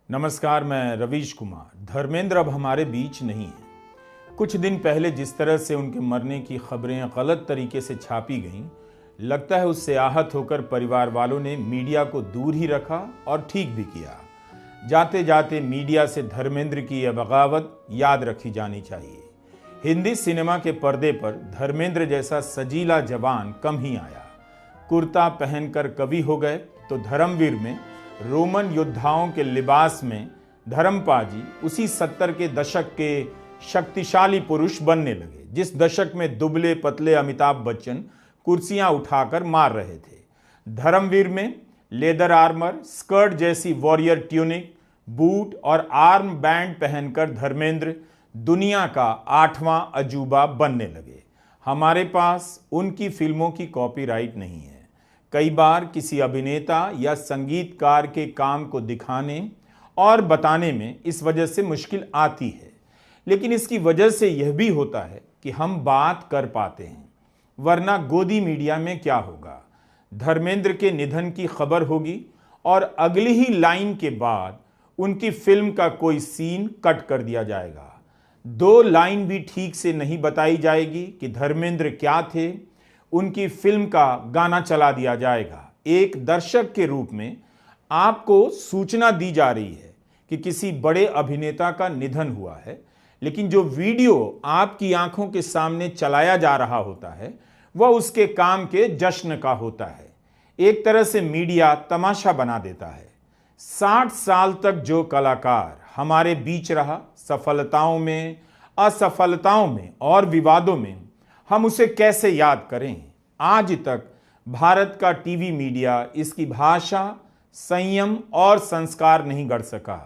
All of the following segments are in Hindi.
नमस्कार, मैं रवीश कुमार। धर्मेंद्र अब हमारे बीच नहीं है। कुछ दिन पहले जिस तरह से उनके मरने की खबरें गलत तरीके से छापी गईं, लगता है उससे आहत होकर परिवार वालों ने मीडिया को दूर ही रखा और ठीक भी किया। जाते जाते मीडिया से धर्मेंद्र की यह बगावत याद रखी जानी चाहिए। हिंदी सिनेमा के पर्दे पर धर्मेंद्र जैसा सजीला जवान कम ही आया। कुर्ता पहनकर कवि हो गए तो धर्मवीर में रोमन योद्धाओं के लिबास में धर्मपाजी उसी 70 के दशक के शक्तिशाली पुरुष बनने लगे, जिस दशक में दुबले पतले अमिताभ बच्चन कुर्सियां उठाकर मार रहे थे। धर्मवीर में लेदर आर्मर, स्कर्ट जैसी वॉरियर ट्यूनिक, बूट और आर्म बैंड पहनकर धर्मेंद्र दुनिया का 8वां अजूबा बनने लगे। हमारे पास उनकी फिल्मों की कॉपीराइट नहीं है। कई बार किसी अभिनेता या संगीतकार के काम को दिखाने और बताने में इस वजह से मुश्किल आती है, लेकिन इसकी वजह से यह भी होता है कि हम बात कर पाते हैं, वरना गोदी मीडिया में क्या होगा। धर्मेंद्र के निधन की खबर होगी और अगली ही लाइन के बाद उनकी फिल्म का कोई सीन कट कर दिया जाएगा। 2 लाइन भी ठीक से नहीं बताई जाएगी कि धर्मेंद्र क्या थे, उनकी फिल्म का गाना चला दिया जाएगा। एक दर्शक के रूप में आपको सूचना दी जा रही है कि किसी बड़े अभिनेता का निधन हुआ है, लेकिन जो वीडियो आपकी आंखों के सामने चलाया जा रहा होता है वह उसके काम के जश्न का होता है। एक तरह से मीडिया तमाशा बना देता है। 60 साल तक जो कलाकार हमारे बीच रहा, सफलताओं में, असफलताओं में और विवादों में, हम उसे कैसे याद करें। आज तक भारत का टीवी मीडिया इसकी भाषा, संयम और संस्कार नहीं गढ़ सका।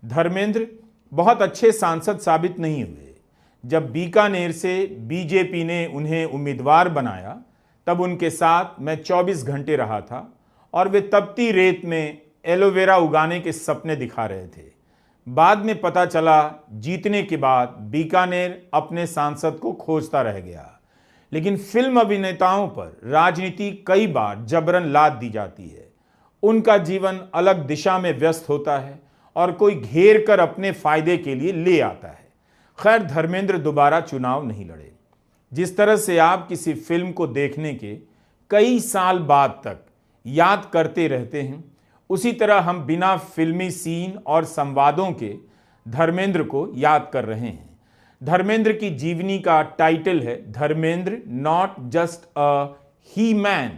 धर्मेंद्र बहुत अच्छे सांसद साबित नहीं हुए। जब बीकानेर से बीजेपी ने उन्हें उम्मीदवार बनाया तब उनके साथ मैं 24 घंटे रहा था और वे तपती रेत में एलोवेरा उगाने के सपने दिखा रहे थे। बाद में पता चला जीतने के बाद बीकानेर अपने सांसद को खोजता रह गया। लेकिन फिल्म अभिनेताओं पर राजनीति कई बार जबरन लाद दी जाती है। उनका जीवन अलग दिशा में व्यस्त होता है और कोई घेर कर अपने फायदे के लिए ले आता है। खैर, धर्मेंद्र दोबारा चुनाव नहीं लड़े। जिस तरह से आप किसी फिल्म को देखने के कई साल बाद तक याद करते रहते हैं, उसी तरह हम बिना फिल्मी सीन और संवादों के धर्मेंद्र को याद कर रहे हैं। धर्मेंद्र की जीवनी का टाइटल है Dharmendra not just a he man.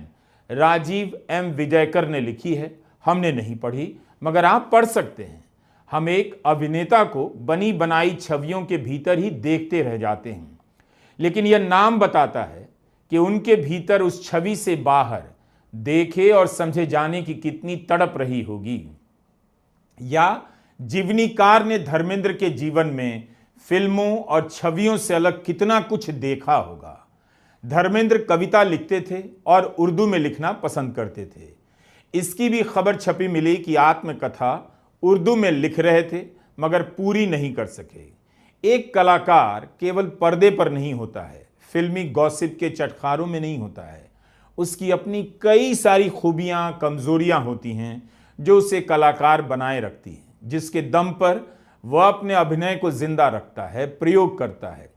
Rajiv M Vijaykar ने लिखी है। हमने नहीं पढ़ी, मगर आप पढ़ सकते हैं। हम एक अभिनेता को बनी बनाई छवियों के भीतर ही देखते रह जाते हैं, लेकिन यह नाम बताता है कि उनके भीतर उस छवि से बाहर देखे और समझे जाने की कितनी तड़प रही होगी। या जीवनीकार ने धर्मेंद्र के जीवन में फिल्मों और छवियों से अलग कितना कुछ देखा होगा। धर्मेंद्र कविता लिखते थे और उर्दू में लिखना पसंद करते थे। इसकी भी खबर छपी मिली कि आत्मकथा उर्दू में लिख रहे थे मगर पूरी नहीं कर सके। एक कलाकार केवल पर्दे पर नहीं होता है, फिल्मी गॉसिप के चटखारों में नहीं होता है। उसकी अपनी कई सारी खूबियां, कमजोरियां होती हैं जो उसे कलाकार बनाए रखती हैं, जिसके दम पर वह अपने अभिनय को जिंदा रखता है, प्रयोग करता है।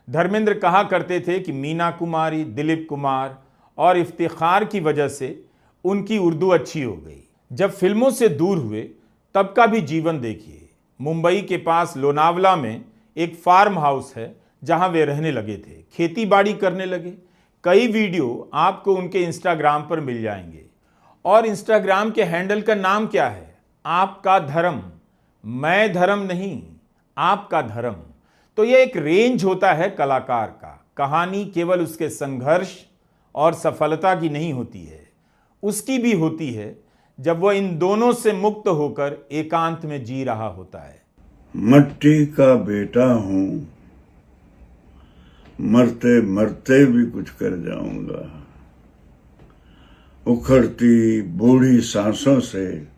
धर्मेंद्र कहा करते थे कि मीना कुमारी, दिलीप कुमार और इफ्तिखार की वजह से उनकी उर्दू अच्छी हो गई। जब फिल्मों से दूर हुए तब का भी जीवन देखिए। मुंबई के पास लोनावला में एक फार्म हाउस है जहां वे रहने लगे थे, खेती बाड़ी करने लगे। कई वीडियो आपको उनके इंस्टाग्राम पर मिल जाएंगे। और इंस्टाग्राम के हैंडल का नाम क्या है? आपका धर्म। मैं धर्म नहीं, आपका धर्म। तो यह एक रेंज होता है कलाकार का। कहानी केवल उसके संघर्ष और सफलता की नहीं होती है, उसकी भी होती है जब वह इन दोनों से मुक्त होकर एकांत में जी रहा होता है। मट्टी का बेटा हूं, मरते मरते भी कुछ कर जाऊंगा। उखड़ती बूढ़ी सांसों से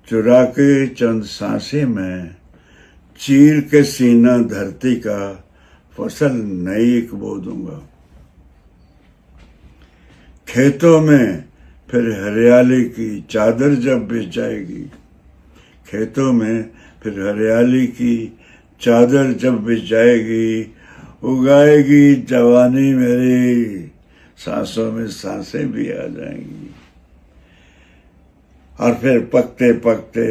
चुरा के चंद सांसें में चीर के सीना धरती का फसल नई बो दूंगा। खेतों में फिर हरियाली की चादर जब बिछ जाएगी, खेतों में फिर हरियाली की चादर जब बिछ जाएगी, उगाएगी जवानी मेरी, सांसों में सांसें भी आ जाएंगी। और फिर पकते पकते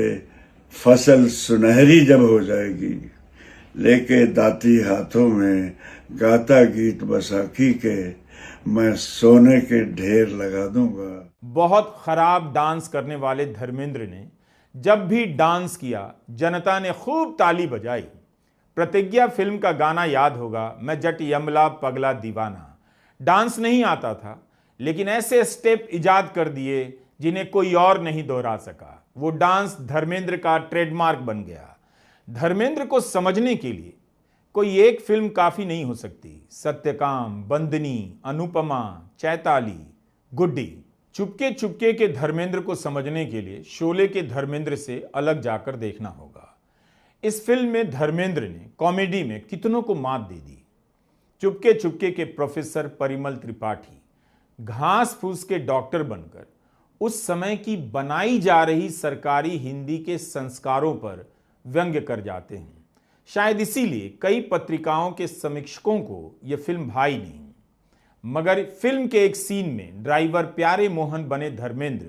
फसल सुनहरी जब हो जाएगी, लेके दाती हाथों में गाता गीत बैसाखी के, मैं सोने के ढेर लगा दूंगा। बहुत खराब डांस करने वाले धर्मेंद्र ने जब भी डांस किया, जनता ने खूब ताली बजाई। प्रतिज्ञा फिल्म का गाना याद होगा, मैं जट यमला पगला दीवाना। डांस नहीं आता था, लेकिन ऐसे स्टेप इजाद कर दिए जिन्हें कोई और नहीं दोहरा सका। वो डांस धर्मेंद्र का ट्रेडमार्क बन गया। धर्मेंद्र को समझने के लिए कोई एक फिल्म काफी नहीं हो सकती। सत्यकाम, बंदनी, अनुपमा, चैताली, गुड्डी। चुपके चुपके के धर्मेंद्र को समझने के लिए शोले के धर्मेंद्र से अलग जाकर देखना होगा। इस फिल्म में धर्मेंद्र ने कॉमेडी में कितनों को मात दे दी। चुपके चुपके के प्रोफेसर परिमल त्रिपाठी घास फूस के डॉक्टर बनकर उस समय की बनाई जा रही सरकारी हिंदी के संस्कारों पर व्यंग्य कर जाते हैं। शायद इसीलिए कई पत्रिकाओं के समीक्षकों को यह फिल्म भाई नहीं। मगर फिल्म के एक सीन में ड्राइवर प्यारे मोहन बने धर्मेंद्र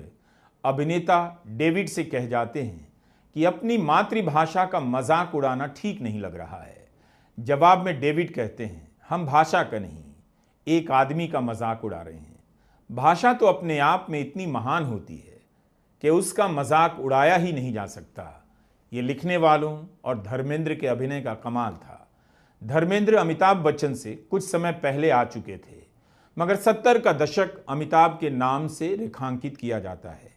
अभिनेता डेविड से कह जाते हैं कि अपनी मातृभाषा का मजाक उड़ाना ठीक नहीं लग रहा है। जवाब में डेविड कहते हैं, हम भाषा का नहीं, एक आदमी का मजाक उड़ा रहे हैं। भाषा तो अपने आप में इतनी महान होती है कि उसका मजाक उड़ाया ही नहीं जा सकता। ये लिखने वालों और धर्मेंद्र के अभिनय का कमाल था। धर्मेंद्र अमिताभ बच्चन से कुछ समय पहले आ चुके थे, मगर 70 का दशक अमिताभ के नाम से रेखांकित किया जाता है।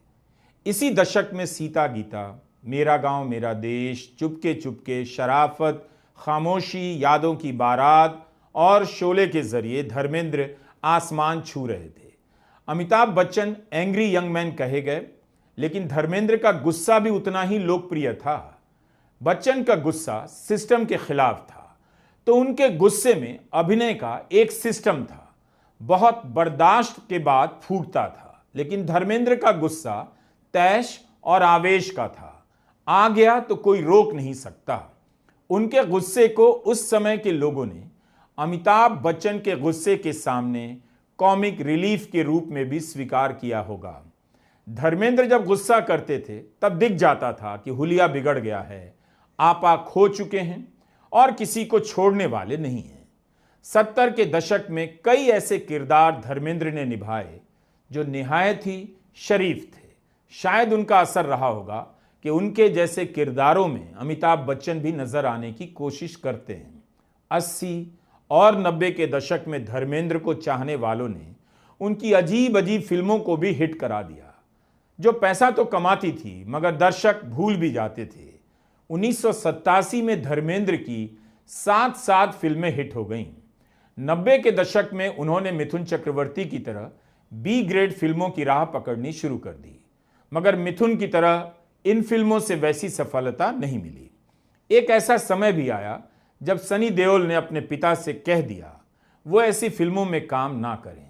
इसी दशक में सीता गीता, मेरा गांव मेरा देश, चुपके चुपके, शराफत, खामोशी, यादों की बारात और शोले के जरिए धर्मेंद्र आसमान छू रहे थे। Amitabh Bachchan angry young man कहे गए, लेकिन धर्मेंद्र का गुस्सा भी उतना ही लोकप्रिय था। बच्चन का गुस्सा सिस्टम के खिलाफ था, तो उनके गुस्से में अभिनय का एक सिस्टम था, बहुत बर्दाश्त के बाद फूटता था। लेकिन धर्मेंद्र का गुस्सा तैश और आवेश का था, आ गया तो कोई रोक नहीं सकता। उनके गुस्से को उस समय के लोगों ने अमिताभ बच्चन के गुस्से के सामने कॉमिक रिलीफ के रूप में भी स्वीकार किया होगा। धर्मेंद्र जब गुस्सा करते थे तब दिख जाता था कि हुलिया बिगड़ गया है, आपा खो चुके हैं और किसी को छोड़ने वाले नहीं हैं। 70 के दशक में कई ऐसे किरदार धर्मेंद्र ने निभाए जो निहायत ही शरीफ थे। शायद उनका असर रहा होगा कि उनके जैसे किरदारों में अमिताभ बच्चन भी नजर आने की कोशिश करते हैं। 80 और 90 के दशक में धर्मेंद्र को चाहने वालों ने उनकी अजीब अजीब फिल्मों को भी हिट करा दिया, जो पैसा तो कमाती थी मगर दर्शक भूल भी जाते थे। 1987 में धर्मेंद्र की 7 फिल्में हिट हो गईं। 90 के दशक में उन्होंने मिथुन चक्रवर्ती की तरह बी ग्रेड फिल्मों की राह पकड़नी शुरू कर दी, मगर मिथुन की तरह इन फिल्मों से वैसी सफलता नहीं मिली। एक ऐसा समय भी आया जब सनी देओल ने अपने पिता से कह दिया वो ऐसी फिल्मों में काम ना करें।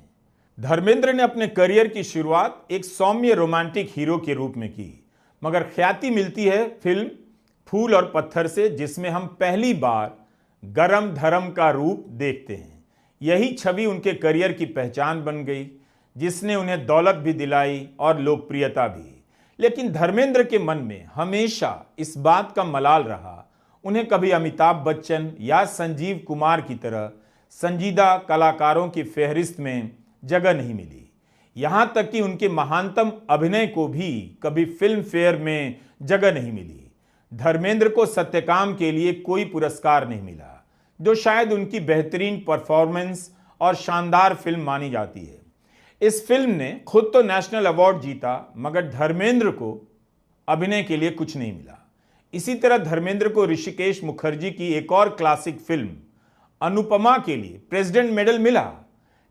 धर्मेंद्र ने अपने करियर की शुरुआत एक सौम्य रोमांटिक हीरो के रूप में की, मगर ख्याति मिलती है फिल्म फूल और पत्थर से, जिसमें हम पहली बार गरम धर्म का रूप देखते हैं। यही छवि उनके करियर की पहचान बन गई, जिसने उन्हें दौलत भी दिलाई और लोकप्रियता भी। लेकिन धर्मेंद्र के मन में हमेशा इस बात का मलाल रहा, उन्हें कभी अमिताभ बच्चन या संजीव कुमार की तरह संजीदा कलाकारों की फहरिस्त में जगह नहीं मिली। यहां तक कि उनके महानतम अभिनय को भी कभी फिल्म फेयर में जगह नहीं मिली। धर्मेंद्र को सत्यकाम के लिए कोई पुरस्कार नहीं मिला, जो शायद उनकी बेहतरीन परफॉर्मेंस और शानदार फिल्म मानी जाती है। इस फिल्म ने खुद तो नेशनल अवार्ड जीता, मगर धर्मेंद्र को अभिनय के लिए कुछ नहीं मिला। इसी तरह धर्मेंद्र को ऋषिकेश मुखर्जी की एक और क्लासिक फिल्म अनुपमा के लिए प्रेसिडेंट मेडल मिला,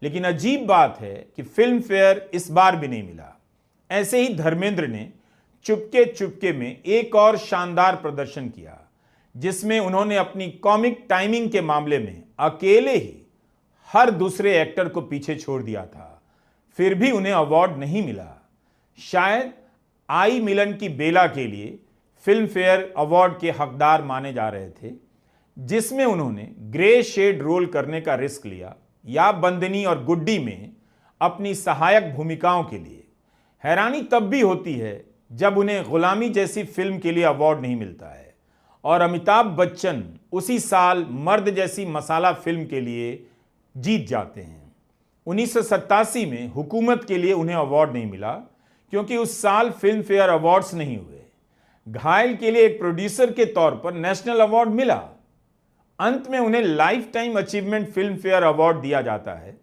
लेकिन अजीब बात है कि फिल्म फेयर इस बार भी नहीं मिला। ऐसे ही धर्मेंद्र ने चुपके चुपके में एक और शानदार प्रदर्शन किया, जिसमें उन्होंने अपनी कॉमिक टाइमिंग के मामले में अकेले ही हर दूसरे एक्टर को पीछे छोड़ दिया था, फिर भी उन्हें अवार्ड नहीं मिला। शायद आई मिलन की बेला के लिए फिल्म फेयर अवार्ड के हकदार माने जा रहे थे, जिसमें उन्होंने ग्रे शेड रोल करने का रिस्क लिया या बंदनी और गुड्डी में अपनी सहायक भूमिकाओं के लिए। हैरानी तब भी होती है जब उन्हें गुलामी जैसी फिल्म के लिए अवार्ड नहीं मिलता है और अमिताभ बच्चन उसी साल मर्द जैसी मसाला फिल्म के लिए जीत जाते हैं। 1987 में हुकूमत के लिए उन्हें अवार्ड नहीं मिला क्योंकि उस साल फिल्म फेयर अवार्ड्स नहीं हुए। घायल के लिए एक प्रोड्यूसर के तौर पर नेशनल अवार्ड मिला। अंत में उन्हें life time achievement film fair award दिया जाता है।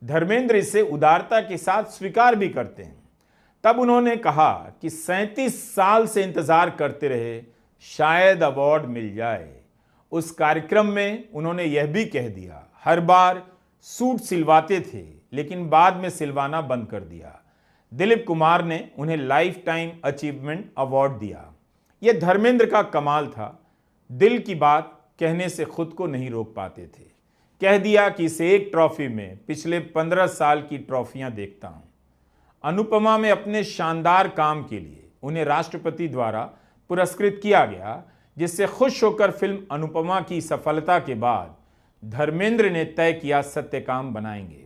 धर्मेंद्र इसे उदारता के साथ स्वीकार भी करते हैं। तब उन्होंने कहा कि 37 साल से इंतजार करते रहे, शायद अवार्ड मिल जाए। उस कार्यक्रम में उन्होंने यह भी कह दिया, हर बार सूट सिलवाते थे लेकिन बाद में सिलवाना बंद कर दिया। दिलीप कुमार ने उन्हें लाइफ टाइम अचीवमेंट अवार्ड दिया। यह धर्मेंद्र का कमाल था, दिल की बात कहने से खुद को नहीं रोक पाते थे। कह दिया कि इस एक ट्रॉफी में पिछले 15 साल की ट्रॉफियां देखता हूं। अनुपमा में अपने शानदार काम के लिए उन्हें राष्ट्रपति द्वारा पुरस्कृत किया गया, जिससे खुश होकर फिल्म अनुपमा की सफलता के बाद धर्मेंद्र ने तय किया सत्यकाम बनाएंगे।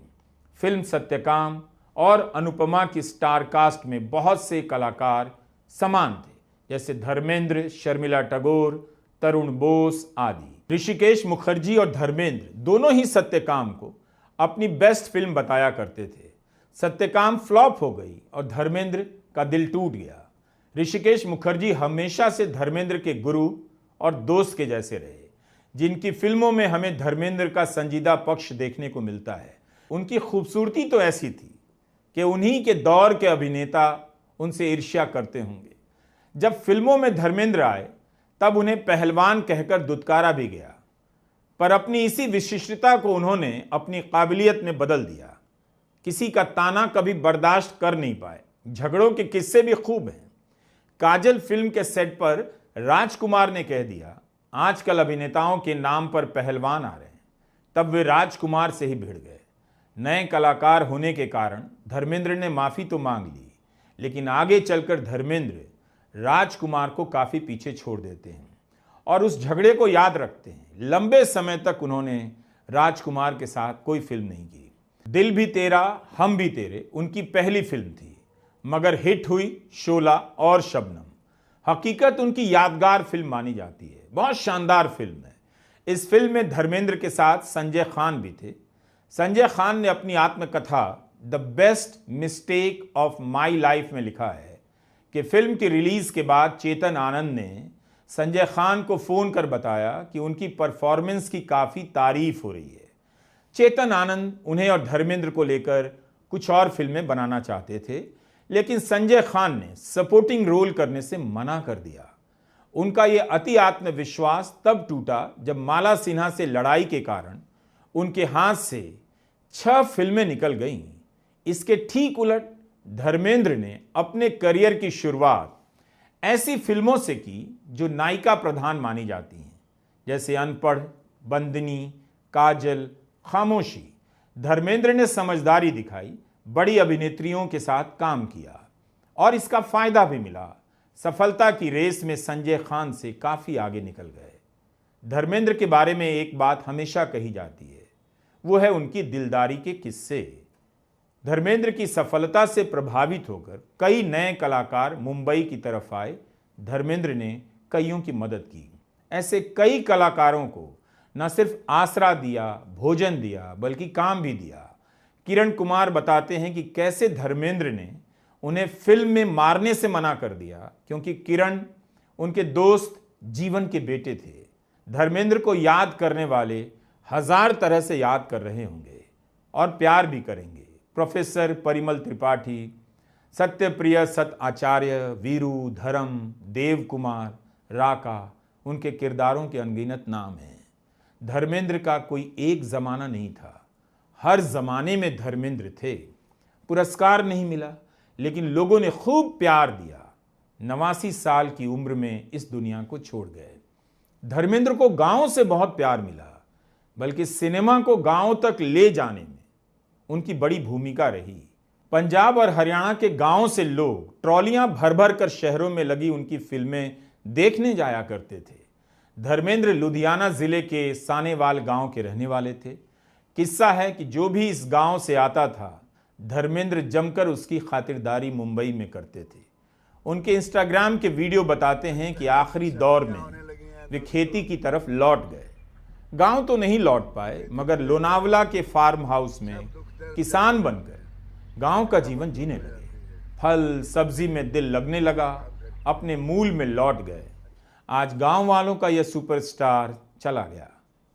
फिल्म सत्यकाम और अनुपमा की स्टार कास्ट में बहुत से कलाकार समान थे, जैसे धर्मेंद्र, शर्मिला टैगोर, तरुण बोस आदि। ऋषिकेश मुखर्जी और धर्मेंद्र दोनों ही सत्यकाम को अपनी बेस्ट फिल्म बताया करते थे। सत्यकाम फ्लॉप हो गई और धर्मेंद्र का दिल टूट गया। ऋषिकेश मुखर्जी हमेशा से धर्मेंद्र के गुरु और दोस्त के जैसे रहे, जिनकी फिल्मों में हमें धर्मेंद्र का संजीदा पक्ष देखने को मिलता है। उनकी खूबसूरती तो ऐसी थी कि उन्हीं के दौर के अभिनेता उनसे ईर्ष्या करते होंगे। जब फिल्मों में धर्मेंद्र आए तब उन्हें पहलवान कहकर दुत्कारा भी गया, पर अपनी इसी विशिष्टता को उन्होंने अपनी काबिलियत में बदल दिया। किसी का ताना कभी बर्दाश्त कर नहीं पाए। झगड़ों के किस्से भी खूब हैं। काजल फिल्म के सेट पर राजकुमार ने कह दिया, आजकल अभिनेताओं के नाम पर पहलवान आ रहे हैं। तब वे राजकुमार से ही भिड़ गए। नए कलाकार होने के कारण धर्मेंद्र ने माफ़ी तो मांग ली, लेकिन आगे चलकर धर्मेंद्र राजकुमार को काफ़ी पीछे छोड़ देते हैं और उस झगड़े को याद रखते हैं। लंबे समय तक उन्होंने राजकुमार के साथ कोई फिल्म नहीं की। दिल भी तेरा हम भी तेरे उनकी पहली फिल्म थी, मगर हिट हुई शोला और शबनम। हकीकत उनकी यादगार फिल्म मानी जाती है। बहुत शानदार फिल्म है। इस फिल्म में धर्मेंद्र के साथ संजय खान भी थे। संजय खान ने अपनी आत्मकथा the best mistake of my life में लिखा है कि फिल्म की रिलीज के बाद चेतन आनंद ने संजय खान को फ़ोन कर बताया कि उनकी परफॉर्मेंस की काफ़ी तारीफ हो रही है। चेतन आनंद उन्हें और धर्मेंद्र को लेकर कुछ और फिल्में बनाना चाहते थे, लेकिन संजय खान ने सपोर्टिंग रोल करने से मना कर दिया। उनका ये अति आत्मविश्वास तब टूटा जब माला सिन्हा से लड़ाई के कारण उनके हाथ से 6 फिल्में निकल गईं। इसके ठीक उलट धर्मेंद्र ने अपने करियर की शुरुआत ऐसी फिल्मों से की जो नायिका प्रधान मानी जाती हैं, जैसे अनपढ़, बंदनी, काजल, खामोशी। धर्मेंद्र ने समझदारी दिखाई, बड़ी अभिनेत्रियों के साथ काम किया और इसका फायदा भी मिला। सफलता की रेस में संजय खान से काफ़ी आगे निकल गए। धर्मेंद्र के बारे में एक बात हमेशा कही जाती है, वो है उनकी दिलदारी के किस्से। धर्मेंद्र की सफलता से प्रभावित होकर कई नए कलाकार मुंबई की तरफ आए। धर्मेंद्र ने कईयों की मदद की। ऐसे कई कलाकारों को न सिर्फ आसरा दिया, भोजन दिया, बल्कि काम भी दिया। किरण कुमार बताते हैं कि कैसे धर्मेंद्र ने उन्हें फिल्म में मारने से मना कर दिया, क्योंकि किरण उनके दोस्त जीवन के बेटे थे। धर्मेंद्र को याद करने वाले 1000 तरह से याद कर रहे होंगे और प्यार भी करेंगे। प्रोफेसर परिमल त्रिपाठी, सत्यप्रिय सत आचार्य, वीरू, धर्म, देव कुमार, राका, उनके किरदारों के अनगिनत नाम हैं। धर्मेंद्र का कोई एक ज़माना नहीं था, हर ज़माने में धर्मेंद्र थे। पुरस्कार नहीं मिला, लेकिन लोगों ने खूब प्यार दिया। 89 साल की उम्र में इस दुनिया को छोड़ गए। धर्मेंद्र को गाँव से बहुत प्यार मिला, बल्कि सिनेमा को गाँव तक ले जाने में उनकी बड़ी भूमिका रही। पंजाब और हरियाणा के गांवों से लोग ट्रॉलियां भर भर कर शहरों में लगी उनकी फिल्में देखने जाया करते थे। धर्मेंद्र लुधियाना जिले के सानेवाल गांव के रहने वाले थे। किस्सा है कि जो भी इस गांव से आता था, धर्मेंद्र जमकर उसकी खातिरदारी मुंबई में करते थे। उनके इंस्टाग्राम के वीडियो बताते हैं कि आखिरी दौर में वे खेती की तरफ लौट गए। गांव तो नहीं लौट पाए, मगर लोनावला के फार्म हाउस में किसान बनकर गांव का जीवन जीने लगे। फल सब्जी में दिल लगने लगा, अपने मूल में लौट गए। आज गांव वालों का यह सुपरस्टार चला गया।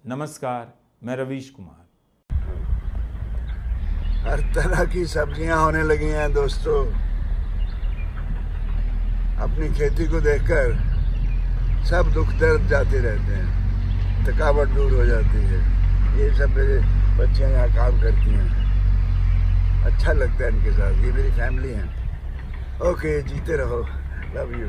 नमस्कार, मैं रवीश कुमार। हर तरह की सब्जियां होने लगी हैं दोस्तों। अपनी खेती को देखकर सब दुख दर्द जाते रहते हैं, थकावट दूर हो जाती है। ये सब मेरे बच्चियां यहाँ काम करती हैं, अच्छा लगता है इनके साथ। ये मेरी फैमिली है। ओके, जीते रहो, लव यू।